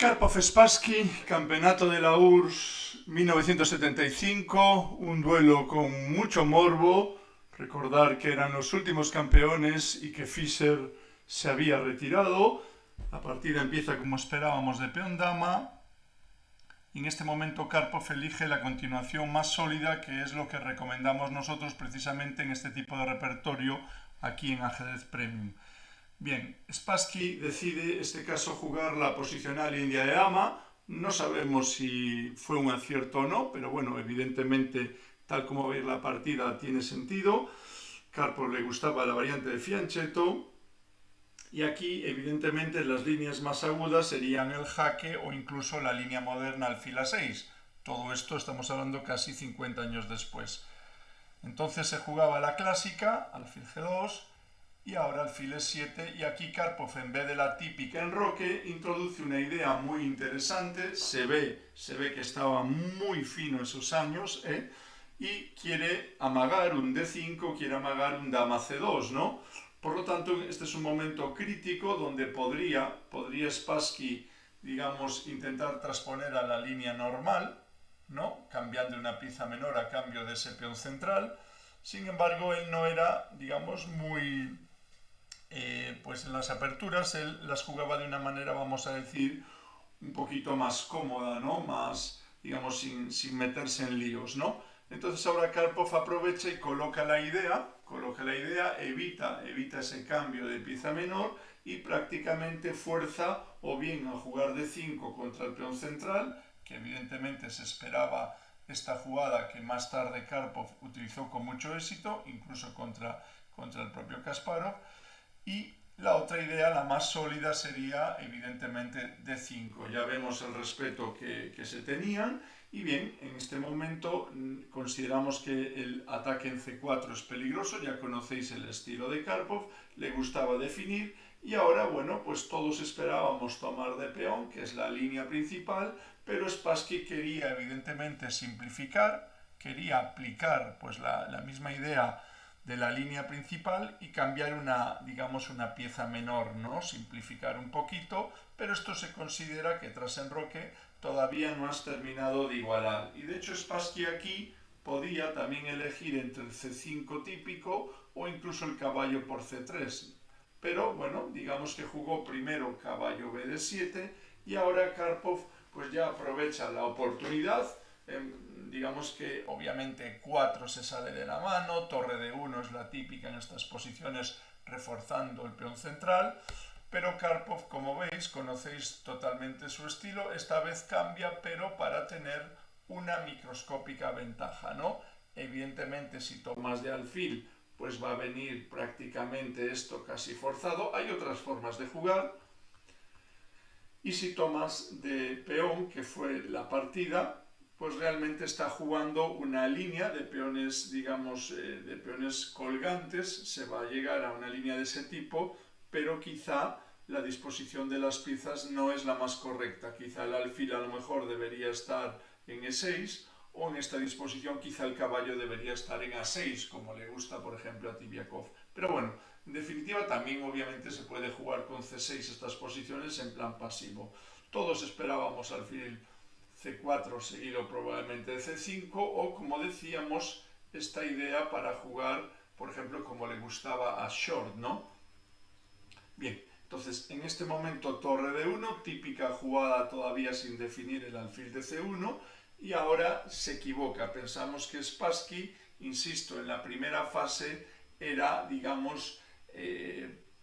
Karpov-Spassky, Campeonato de la URSS 1975, un duelo con mucho morbo. Recordar que eran los últimos campeones y que Fischer se había retirado. La partida empieza como esperábamos de peón dama. Y en este momento Karpov elige la continuación más sólida, que es lo que recomendamos nosotros precisamente en este tipo de repertorio aquí en Ajedrez Premium. Bien, Spassky decide, en este caso, jugar la posicional india de dama. No sabemos si fue un acierto o no, pero bueno, evidentemente, tal como veis la partida, tiene sentido. Karpov le gustaba la variante de Fianchetto. Y aquí, evidentemente, las líneas más agudas serían el jaque o incluso la línea moderna alfil a6. Todo esto estamos hablando casi 50 años después. Entonces se jugaba la clásica, alfil g2, y ahora alfil e7, y aquí Karpov, en vez de la típica enroque, introduce una idea muy interesante. Se ve que estaba muy fino esos años, y quiere amagar un d5, quiere amagar un dama c2, ¿no? Por lo tanto, este es un momento crítico donde podría Spassky, digamos, intentar transponer a la línea normal, ¿no? Cambiando una pieza menor a cambio de ese peón central. Sin embargo, él no era, digamos, muy... pues en las aperturas él las jugaba de una manera, vamos a decir, un poquito más cómoda, ¿no? Más, digamos, sin meterse en líos, ¿no? Entonces ahora Karpov aprovecha y coloca la idea, evita ese cambio de pieza menor y prácticamente fuerza o bien a jugar d5 contra el peón central, que evidentemente se esperaba esta jugada que más tarde Karpov utilizó con mucho éxito, incluso contra el propio Kasparov. Y la otra idea, la más sólida, sería evidentemente d5. Ya vemos el respeto que se tenían. Y bien, en este momento consideramos que el ataque en c4 es peligroso. Ya conocéis el estilo de Karpov, le gustaba definir. Y ahora, bueno, pues todos esperábamos tomar de peón, que es la línea principal, pero Spassky quería evidentemente simplificar, quería aplicar pues la misma idea de la línea principal y cambiar digamos, una pieza menor, ¿no? Simplificar un poquito, pero esto se considera que tras enroque todavía no has terminado de igualar. Y de hecho Spassky aquí podía también elegir entre el c5 típico o incluso el caballo por c3. Pero bueno, digamos que jugó primero caballo bd7 y ahora Karpov pues ya aprovecha la oportunidad. Digamos que obviamente 4 se sale de la mano, torre de 1 es la típica en estas posiciones reforzando el peón central, pero Karpov, como veis, conocéis totalmente su estilo, esta vez cambia pero para tener una microscópica ventaja, ¿no? Evidentemente si tomas de alfil pues va a venir prácticamente esto casi forzado, hay otras formas de jugar, y si tomas de peón, que fue la partida, pues realmente está jugando una línea de peones, digamos, de peones colgantes. Se va a llegar a una línea de ese tipo, pero quizá la disposición de las piezas no es la más correcta. Quizá el alfil a lo mejor debería estar en e6, o en esta disposición quizá el caballo debería estar en a6, como le gusta, por ejemplo, a Tibiakov. Pero bueno, en definitiva también obviamente se puede jugar con c6 estas posiciones en plan pasivo. Todos esperábamos alfil c4 seguido probablemente de c5, o como decíamos, esta idea para jugar, por ejemplo, como le gustaba a Short, ¿no? Bien, entonces en este momento torre de 1, típica jugada todavía sin definir el alfil de c1, y ahora se equivoca. Pensamos que Spassky, insisto, en la primera fase era, digamos,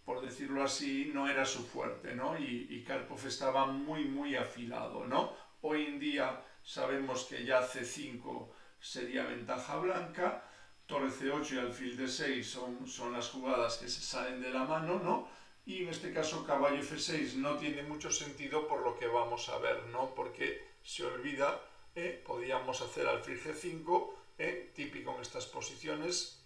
por decirlo así, no era su fuerte, ¿no? Y Karpov estaba muy afilado, ¿no? Hoy en día sabemos que ya c5 sería ventaja blanca, torre c8 y alfil d6 son las jugadas que se salen de la mano, ¿no? Y en este caso caballo f6 no tiene mucho sentido por lo que vamos a ver, ¿no? Porque se olvida, podíamos hacer alfil g5, típico en estas posiciones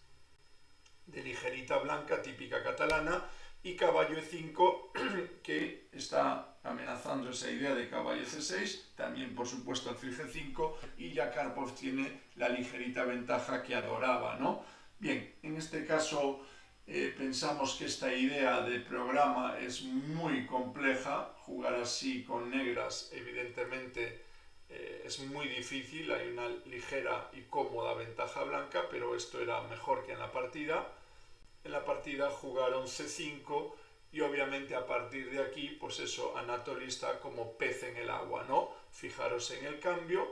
de ligerita blanca, típica catalana, y caballo e5, que está amenazando esa idea de caballo c6, también por supuesto alfil g5, y ya Karpov tiene la ligerita ventaja que adoraba, ¿no? Bien, en este caso Pensamos que esta idea de programa es muy compleja, jugar así con negras evidentemente es muy difícil, hay una ligera y cómoda ventaja blanca, pero esto era mejor que en la partida. En la partida jugaron C5 y obviamente a partir de aquí, pues eso, Anatoly está como pez en el agua, ¿no? Fijaros en el cambio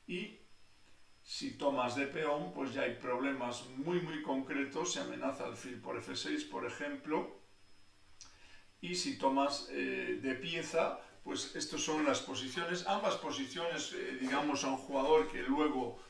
y si tomas de peón, pues ya hay problemas muy concretos, se amenaza alfil por F6, por ejemplo, y si tomas de pieza, pues estas son las posiciones, ambas posiciones, digamos, a un jugador que luego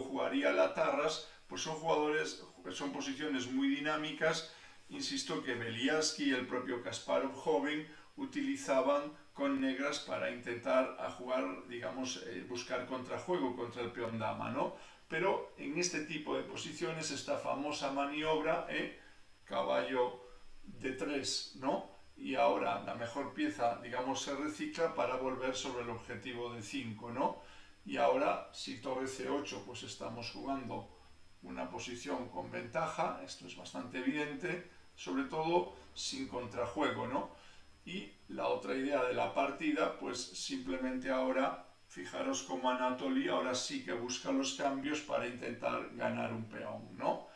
jugaría la Tarras, pues son posiciones muy dinámicas. Insisto que Beliaski y el propio Kasparov joven utilizaban con negras para intentar a jugar, digamos, buscar contrajuego contra el peón dama, ¿no? Pero en este tipo de posiciones, esta famosa maniobra, caballo de 3, ¿no? Y ahora la mejor pieza, digamos, se recicla para volver sobre el objetivo de 5, ¿no? Y ahora, si torre C8, pues estamos jugando una posición con ventaja, esto es bastante evidente, sobre todo sin contrajuego, ¿no? Y la otra idea de la partida, pues simplemente ahora, fijaros como Anatoly ahora sí que busca los cambios para intentar ganar un peón, ¿no?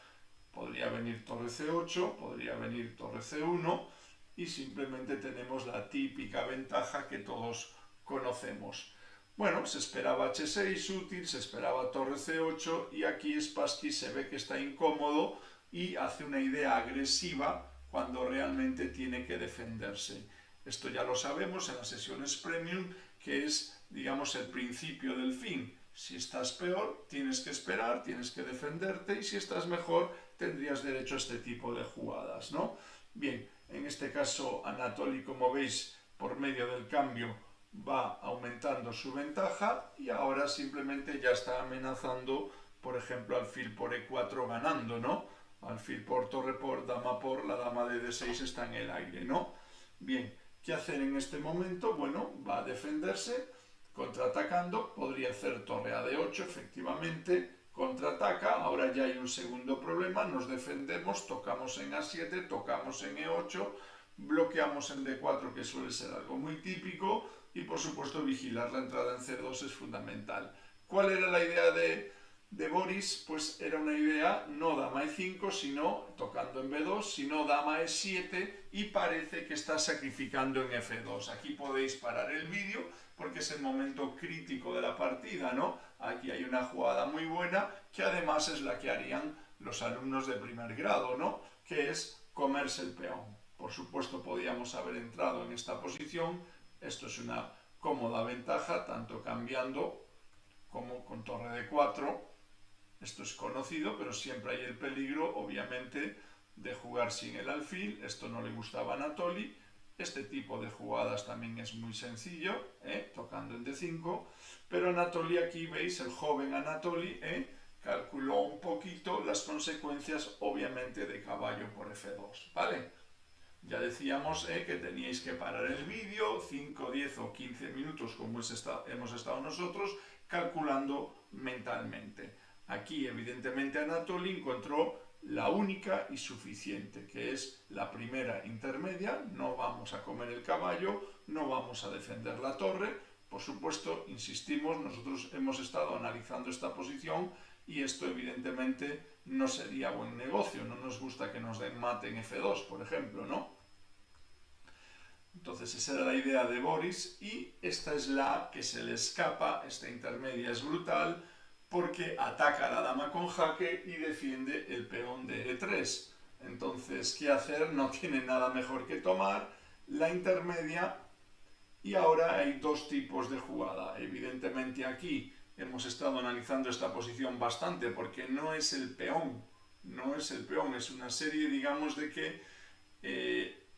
Podría venir torre C8, podría venir torre C1 y simplemente tenemos la típica ventaja que todos conocemos. Bueno, se esperaba H6 útil, se esperaba torre C8 y aquí Spassky se ve que está incómodo y hace una idea agresiva cuando realmente tiene que defenderse. Esto ya lo sabemos en las sesiones premium, que es, digamos, el principio del fin. Si estás peor, tienes que esperar, tienes que defenderte y si estás mejor, tendrías derecho a este tipo de jugadas, ¿no? Bien, en este caso Anatoly, como veis, por medio del cambio va aumentando su ventaja y ahora simplemente ya está amenazando, por ejemplo, alfil por E4 ganando, ¿no? Alfil por torre por, dama por, la dama de D6 está en el aire, ¿no? Bien, ¿qué hacer en este momento? Bueno, va a defenderse, contraatacando, podría hacer torre a D8, efectivamente, contraataca, ahora ya hay un segundo problema, nos defendemos, tocamos en A7, tocamos en E8, bloqueamos en D4, que suele ser algo muy típico, y por supuesto vigilar la entrada en C2 es fundamental. ¿Cuál era la idea de Boris? Pues era una idea no dama E5, sino tocando en B2, sino dama E7 y parece que está sacrificando en F2. Aquí podéis parar el vídeo porque es el momento crítico de la partida, ¿no? Aquí hay una jugada muy buena que además es la que harían los alumnos de primer grado, ¿no? Que es comerse el peón. Por supuesto podíamos haber entrado en esta posición, esto es una cómoda ventaja, tanto cambiando como con torre de 4. Esto es conocido, pero siempre hay el peligro, obviamente, de jugar sin el alfil. Esto no le gustaba a Anatoly. Este tipo de jugadas también es muy sencillo, tocando en D5. Pero Anatoly, aquí veis, el joven Anatoly, calculó un poquito las consecuencias, obviamente, de caballo por F2, ¿vale? Ya decíamos que teníais que parar el vídeo, 5, 10 o 15 minutos como hemos estado nosotros, calculando mentalmente. Aquí, evidentemente, Anatoly encontró la única y suficiente, que es la primera intermedia. No vamos a comer el caballo, no vamos a defender la torre. Por supuesto, insistimos, nosotros hemos estado analizando esta posición y esto evidentemente no sería buen negocio, no nos gusta que nos den mate en F2, por ejemplo, ¿no? Entonces esa era la idea de Boris y esta es la que se le escapa, esta intermedia es brutal porque ataca a la dama con jaque y defiende el peón de E3. Entonces, ¿qué hacer? No tiene nada mejor que tomar la intermedia y ahora hay dos tipos de jugada. Evidentemente aquí hemos estado analizando esta posición bastante porque no es el peón, es una serie, digamos, de que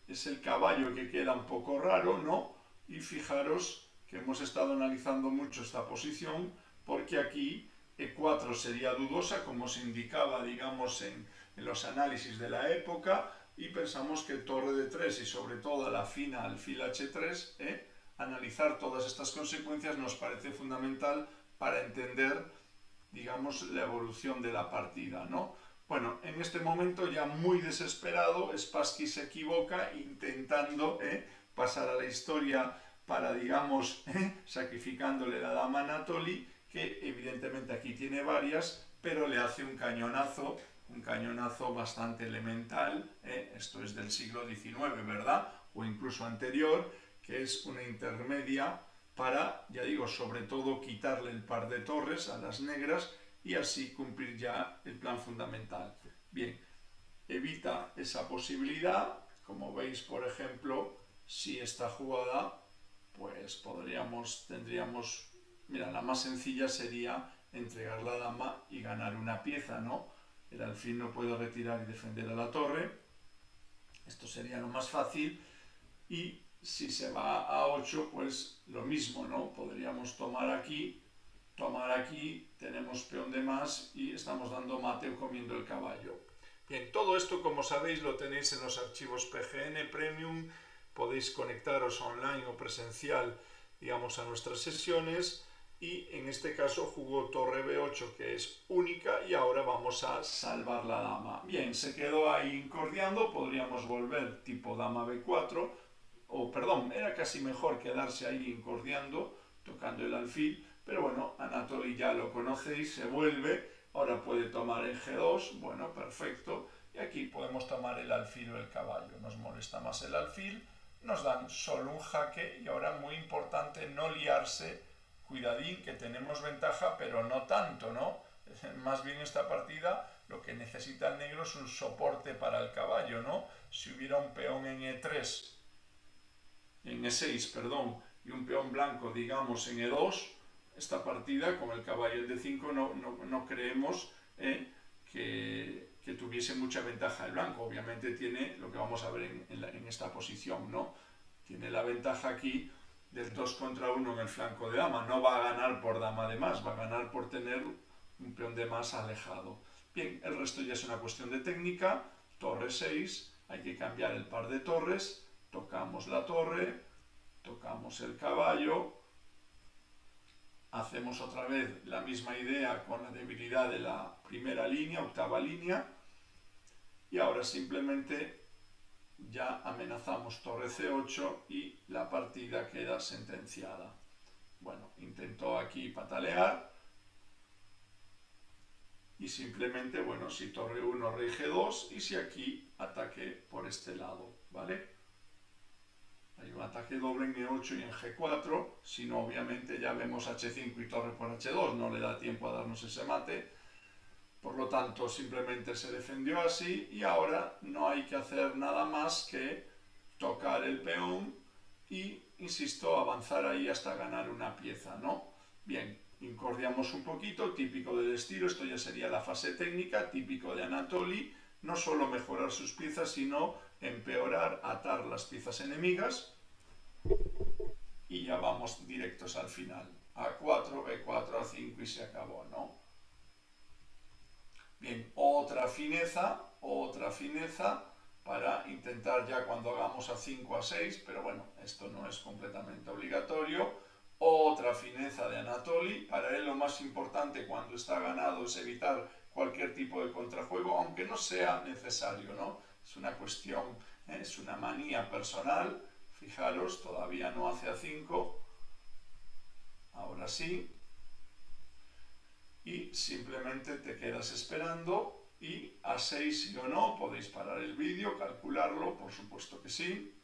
es el caballo que queda un poco raro, ¿no? Y fijaros que hemos estado analizando mucho esta posición porque aquí E4 sería dudosa, como se indicaba, digamos, en los análisis de la época, y pensamos que torre de 3 y sobre todo a la fina alfil H3, analizar todas estas consecuencias nos parece fundamental para entender, digamos, la evolución de la partida, ¿no? Bueno, en este momento ya muy desesperado, Spassky se equivoca intentando pasar a la historia para, digamos, sacrificándole la dama a Anatoly, que evidentemente aquí tiene varias, pero le hace un cañonazo bastante elemental, esto es del siglo XIX, ¿verdad? O incluso anterior, que es una intermedia para, ya digo, sobre todo quitarle el par de torres a las negras y así cumplir ya el plan fundamental. Bien, evita esa posibilidad, como veis, por ejemplo, si esta jugada, pues tendríamos, mira, la más sencilla sería entregar la dama y ganar una pieza, ¿no? El alfil no puede retirar y defender a la torre, esto sería lo más fácil, y si se va a 8, pues lo mismo, ¿no? Podríamos tomar aquí, tenemos peón de más y estamos dando mate o comiendo el caballo. Bien, todo esto, como sabéis, lo tenéis en los archivos PGN Premium, podéis conectaros online o presencial, digamos, a nuestras sesiones, y en este caso jugó torre B8, que es única, y ahora vamos a salvar la dama. Bien, se quedó ahí incordiando, podríamos volver tipo dama B4, o perdón, era casi mejor quedarse ahí incordiando, tocando el alfil, pero bueno, Anatoly ya lo conocéis, se vuelve, ahora puede tomar en G2, bueno, perfecto, y aquí podemos tomar el alfil o el caballo, nos molesta más el alfil, nos dan solo un jaque, y ahora muy importante no liarse, cuidadín que tenemos ventaja, pero no tanto, ¿no? Más bien esta partida lo que necesita el negro es un soporte para el caballo, ¿no? Si hubiera un peón en E3, en E6, perdón, y un peón blanco, digamos, en E2, esta partida con el caballo de D5 no creemos que tuviese mucha ventaja el blanco. Obviamente tiene lo que vamos a ver en esta posición, ¿no? Tiene la ventaja aquí del 2 contra 1 en el flanco de dama. No va a ganar por dama de más, va a ganar por tener un peón de más alejado. Bien, el resto ya es una cuestión de técnica. Torre 6, hay que cambiar el par de torres, tocamos la torre, tocamos el caballo, hacemos otra vez la misma idea con la debilidad de la primera línea, octava línea, y ahora simplemente ya amenazamos torre C8 y la partida queda sentenciada. Bueno, intentó aquí patalear y simplemente, bueno, si torre 1, rey G2 y si aquí ataque por este lado, ¿vale? Hay un ataque doble en E8 y en G4, si no obviamente ya vemos H5 y torre por H2, no le da tiempo a darnos ese mate, por lo tanto simplemente se defendió así y ahora no hay que hacer nada más que tocar el peón y, insisto, avanzar ahí hasta ganar una pieza, ¿no? Bien, incordiamos un poquito, típico del estilo, esto ya sería la fase técnica, típico de Anatoly, no solo mejorar sus piezas, sino empeorar, atar las piezas enemigas, y ya vamos directos al final. A4, B4, A5 y se acabó, ¿no? Bien, otra fineza para intentar ya cuando hagamos A5, A6, pero bueno, esto no es completamente obligatorio. Otra fineza de Anatoly, para él lo más importante cuando está ganado es evitar cualquier tipo de contrajuego, aunque no sea necesario, ¿no? Es una cuestión, es una manía personal. Fijaros, todavía no hace A5, ahora sí, y simplemente te quedas esperando y A6 sí o no, podéis parar el vídeo, calcularlo, por supuesto que sí,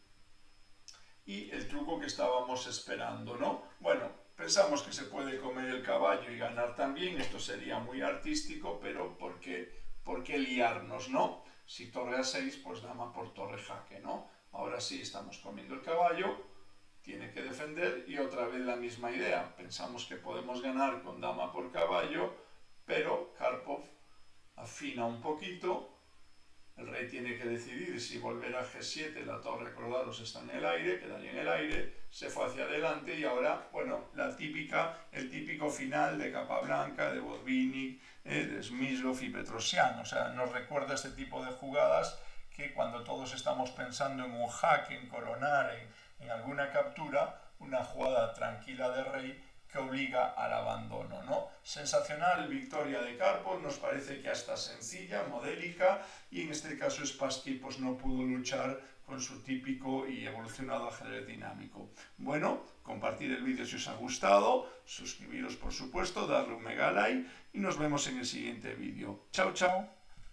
y el truco que estábamos esperando, ¿no? Bueno, pensamos que se puede comer el caballo y ganar también, esto sería muy artístico, pero ¿por qué liarnos, no? Si torre A6, pues dama por torre jaque, ¿no? Ahora sí estamos comiendo el caballo, tiene que defender y otra vez la misma idea. Pensamos que podemos ganar con dama por caballo, pero Karpov afina un poquito. El rey tiene que decidir si volver a G7, la torre, recordaros, está en el aire, quedaría en el aire, se fue hacia adelante y ahora, bueno, el típico final de Capablanca, de Botvinnik, de Smyslov y Petrosian. O sea, nos recuerda este tipo de jugadas que cuando todos estamos pensando en un jaque, en coronar, en alguna captura, una jugada tranquila de rey que obliga al abandono, ¿no? Sensacional victoria de Karpov, nos parece que hasta sencilla, modélica, y en este caso Spassky pues no pudo luchar con su típico y evolucionado ajedrez dinámico. Bueno, compartir el vídeo si os ha gustado, suscribiros por supuesto, darle un mega like y nos vemos en el siguiente vídeo. Chao, chao.